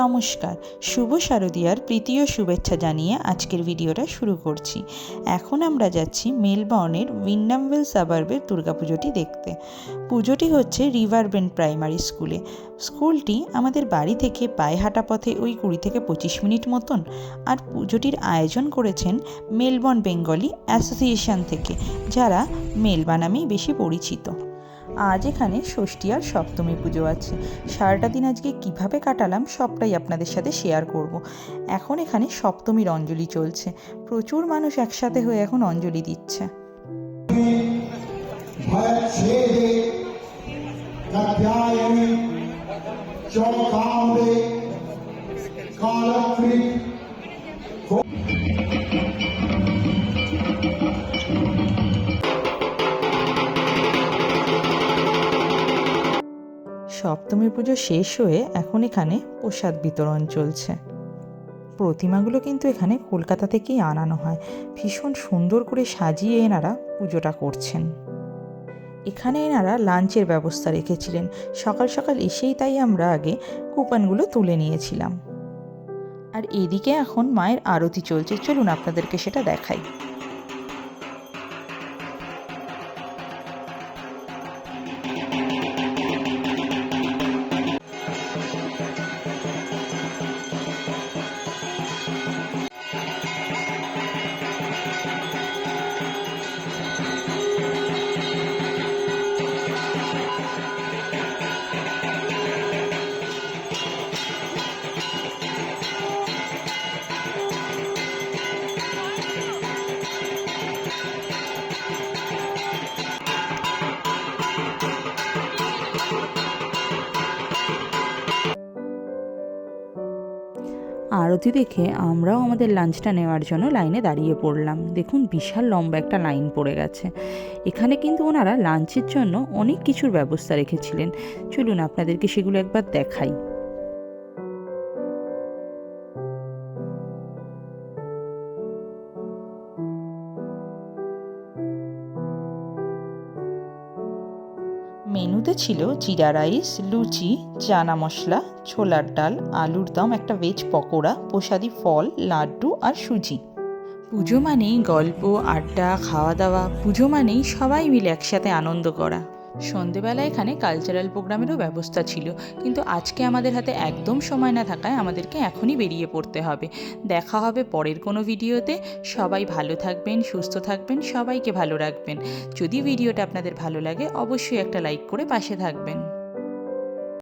নমস্কার, শুভ শারদীয়ার প্রীতি ও শুভেচ্ছা জানিয়ে আজকের ভিডিওটা শুরু করছি। এখন আমরা যাচ্ছি মেলবর্নের উইন্ডামভিল সাবার্বের দুর্গাপুজোটি দেখতে। পুজোটি হচ্ছে রিভারবেন্ড প্রাইমারি স্কুলে। স্কুলটি আমাদের বাড়ি থেকে পায়ে হাঁটা পথে ওই 20 থেকে 25 মিনিট মতন। আর পুজোটির আয়োজন করেছেন মেলবর্ন বেঙ্গলি অ্যাসোসিয়েশন থেকে, যারা মেলবা নামেই বেশি পরিচিত। আজ এখানে ষষ্ঠী আর সপ্তমী পুজো আছে। সারাটা দিন আজকে কিভাবে কাটালাম সবটাই আপনাদের সাথে শেয়ার করব। এখন এখানে সপ্তমীর অঞ্জলি চলছে। প্রচুর মানুষ একসাথে হয়ে এখন অঞ্জলি দিচ্ছে। সপ্তমী পুজো শেষ হয়ে এখন এখানে প্রসাদ বিতরণ চলছে। প্রতিমাগুলো কিন্তু এখানে কলকাতা থেকেই আনানো হয়। ভীষণ সুন্দর করে সাজিয়ে এনারা পুজোটা করছেন। এখানে এনারা লাঞ্চের ব্যবস্থা রেখেছিলেন। সকাল সকাল এসেই তাই আমরা আগে কুপনগুলো তুলে নিয়েছিলাম। আর এদিকে এখন মায়ের আরতি চলছে, চলুন আপনাদেরকে সেটা দেখাই। আরতি দেখে আমরাও আমাদের লাঞ্চটা নেওয়ার জন্য লাইনে দাঁড়িয়ে পড়লাম। দেখুন বিশাল লম্বা একটা লাইন পড়ে গেছে। এখানে কিন্তু ওনারা লাঞ্চের জন্য অনেক কিছুর ব্যবস্থা রেখেছিলেন। চলুন আপনাদেরকে সেগুলো একবার দেখাই। মেনুতে ছিল জিরা রাইস, লুচি, চানা মশলা, ছোলার ডাল, আলুর দম, একটা ভেজ পকোড়া, প্রসাদী ফল, লাড্ডু আর সুজি। পুজো মানেই গল্প, আড্ডা, খাওয়া দাওয়া। পুজো মানেই সবাই মিলে একসাথে আনন্দ করা। সন্ধেবেলা এখানে কালচারাল প্রোগ্রামেরও ব্যবস্থা ছিল, কিন্তু আজকে আমাদের হাতে একদম সময় না থাকায় আমাদেরকে এখনই বেরিয়ে পড়তে হবে। দেখা হবে পরের কোনো ভিডিওতে। সবাই ভালো থাকবেন, সুস্থ থাকবেন, সবাইকে ভালো রাখবেন। যদি ভিডিওটা আপনাদের ভালো লাগে অবশ্যই একটা লাইক করে পাশে থাকবেন।